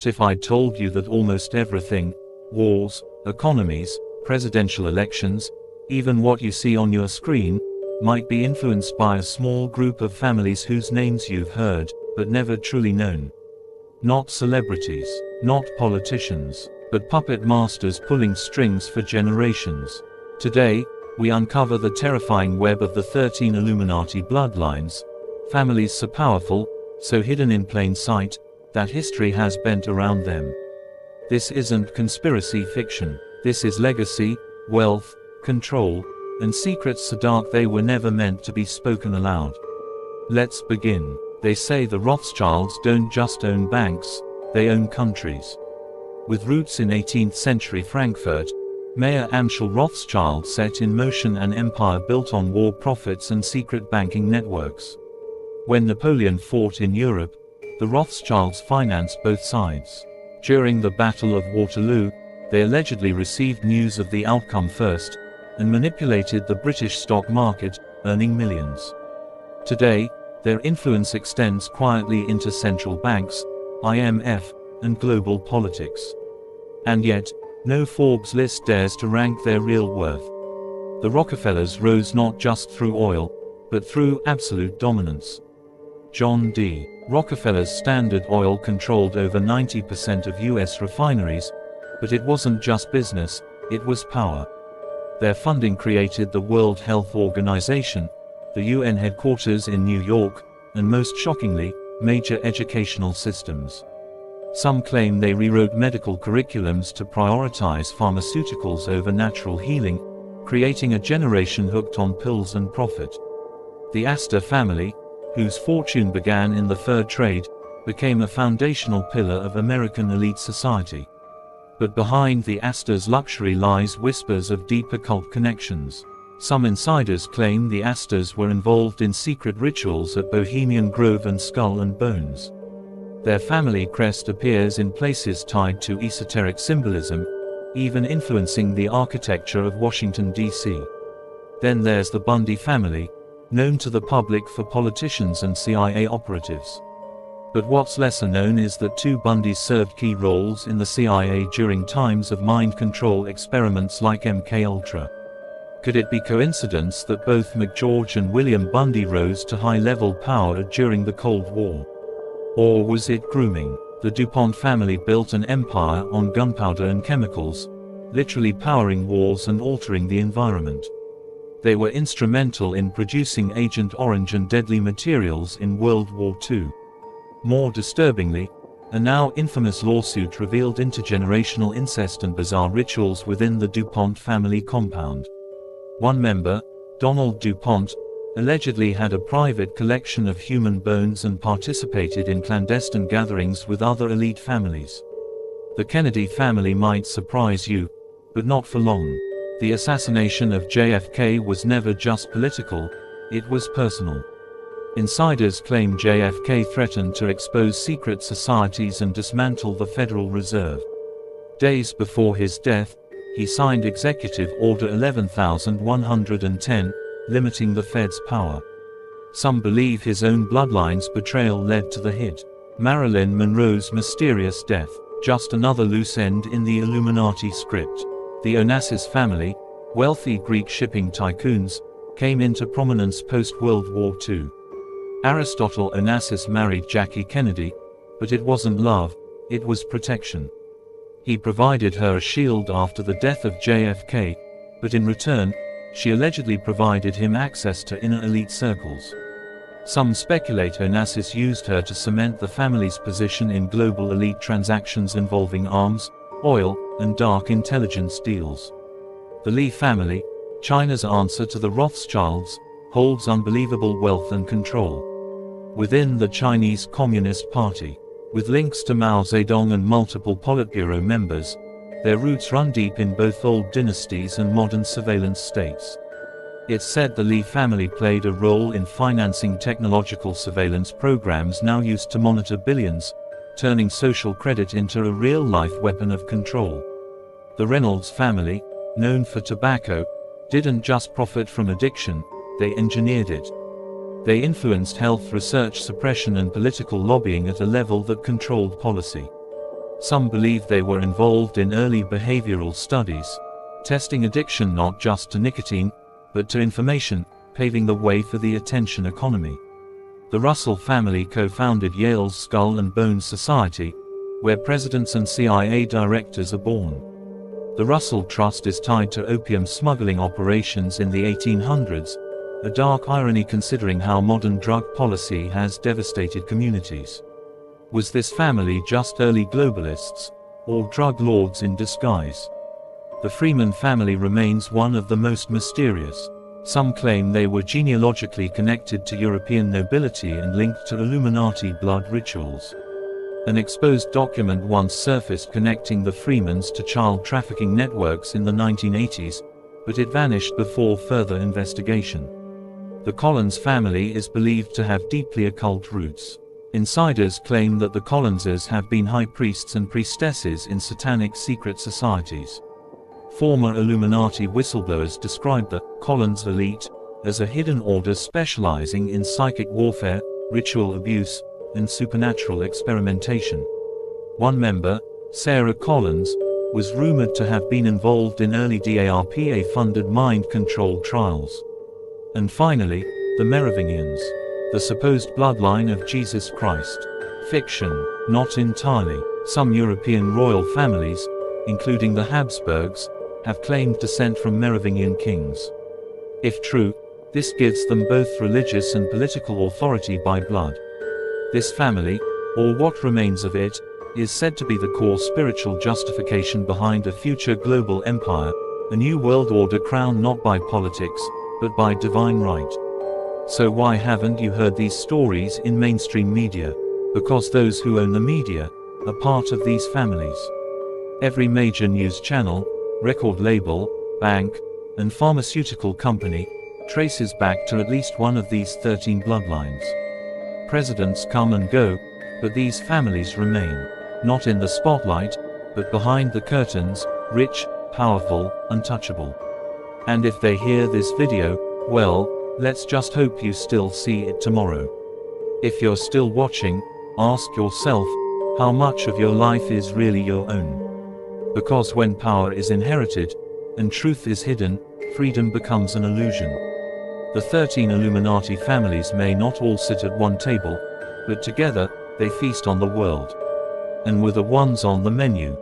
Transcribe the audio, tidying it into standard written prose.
if I told you that almost everything, wars, economies, presidential elections, even what you see on your screen, might be influenced by a small group of families whose names you've heard, but never truly known. Not celebrities, not politicians, but puppet masters pulling strings for generations. Today, we uncover the terrifying web of the 13 Illuminati bloodlines, families so powerful, so hidden in plain sight, that history has bent around them. This isn't conspiracy fiction. This is legacy, wealth, control, and secrets so dark they were never meant to be spoken aloud. Let's begin. They say the Rothschilds don't just own banks, they own countries. With roots in 18th century Frankfurt, Mayor Amschel Rothschild set in motion an empire built on war profits and secret banking networks. When Napoleon fought in Europe, the Rothschilds financed both sides. During the Battle of Waterloo, they allegedly received news of the outcome first, and manipulated the British stock market, earning millions. Today, their influence extends quietly into central banks, IMF, and global politics. And yet, no Forbes list dares to rank their real worth. The Rockefellers rose not just through oil, but through absolute dominance. John D. Rockefeller's Standard Oil controlled over 90% of US refineries, but it wasn't just business, it was power. Their funding created the World Health Organization, the UN headquarters in New York, and most shockingly, major educational systems. Some claim they rewrote medical curriculums to prioritize pharmaceuticals over natural healing, creating a generation hooked on pills and profit. The Astor family, whose fortune began in the fur trade, became a foundational pillar of American elite society. But behind the Astor's luxury lies whispers of deep occult connections. Some insiders claim the Astors were involved in secret rituals at Bohemian Grove and Skull and Bones. Their family crest appears in places tied to esoteric symbolism, even influencing the architecture of Washington, D.C. Then there's the Bundy family, known to the public for politicians and CIA operatives. But what's lesser known is that two Bundys served key roles in the CIA during times of mind control experiments like MKUltra. Could it be coincidence that both McGeorge and William Bundy rose to high-level power during the Cold War? Or was it grooming? The DuPont family built an empire on gunpowder and chemicals, literally powering wars and altering the environment. They were instrumental in producing Agent Orange and deadly materials in World War II. More disturbingly, a now infamous lawsuit revealed intergenerational incest and bizarre rituals within the DuPont family compound. One member, Donald DuPont, allegedly had a private collection of human bones and participated in clandestine gatherings with other elite families. The Kennedy family might surprise you, but not for long. The assassination of JFK was never just political, it was personal. Insiders claim JFK threatened to expose secret societies and dismantle the Federal Reserve. Days before his death, he signed Executive Order 11,110, limiting the Fed's power. Some believe his own bloodline's betrayal led to the hit. Marilyn Monroe's mysterious death, just another loose end in the Illuminati script. The Onassis family, wealthy Greek shipping tycoons, came into prominence post-World War II. Aristotle Onassis married Jackie Kennedy, but it wasn't love, it was protection. He provided her a shield after the death of JFK, but in return, she allegedly provided him access to inner elite circles. Some speculate Onassis used her to cement the family's position in global elite transactions involving arms, oil, and dark intelligence deals. The Lee family, China's answer to the Rothschilds, holds unbelievable wealth and control within the Chinese Communist Party. With links to Mao Zedong and multiple Politburo members, their roots run deep in both old dynasties and modern surveillance states. It's said the Lee family played a role in financing technological surveillance programs now used to monitor billions, turning social credit into a real-life weapon of control. The Reynolds family, known for tobacco, didn't just profit from addiction, they engineered it. They influenced health research, suppression and political lobbying at a level that controlled policy. Some believe they were involved in early behavioral studies, testing addiction not just to nicotine, but to information, paving the way for the attention economy. The Russell family co-founded Yale's Skull and Bones Society, where presidents and CIA directors are born. The Russell Trust is tied to opium smuggling operations in the 1800s, a dark irony considering how modern drug policy has devastated communities. Was this family just early globalists, or drug lords in disguise? The Freeman family remains one of the most mysterious. Some claim they were genealogically connected to European nobility and linked to Illuminati blood rituals. An exposed document once surfaced connecting the Freemans to child trafficking networks in the 1980s, but it vanished before further investigation. The Collins family is believed to have deeply occult roots. Insiders claim that the Collinses have been high priests and priestesses in satanic secret societies. Former Illuminati whistleblowers described the Collins elite as a hidden order specializing in psychic warfare, ritual abuse, and supernatural experimentation. One member, Sarah Collins, was rumored to have been involved in early DARPA-funded mind control trials. And finally, the Merovingians, the supposed bloodline of Jesus Christ. Fiction, not entirely. Some European royal families, including the Habsburgs, have claimed descent from Merovingian kings. If true, this gives them both religious and political authority by blood. This family, or what remains of it, is said to be the core spiritual justification behind a future global empire, a new world order crowned not by politics, but by divine right. So why haven't you heard these stories in mainstream media? Because those who own the media are part of these families. Every major news channel, record label, bank, and pharmaceutical company traces back to at least one of these 13 bloodlines. Presidents come and go, but these families remain, not in the spotlight, but behind the curtains, rich, powerful, untouchable. And if they hear this video, well, let's just hope you still see it tomorrow. If you're still watching, ask yourself, how much of your life is really your own? Because when power is inherited, and truth is hidden, freedom becomes an illusion. The 13 Illuminati families may not all sit at one table, but together, they feast on the world. And we're the ones on the menu.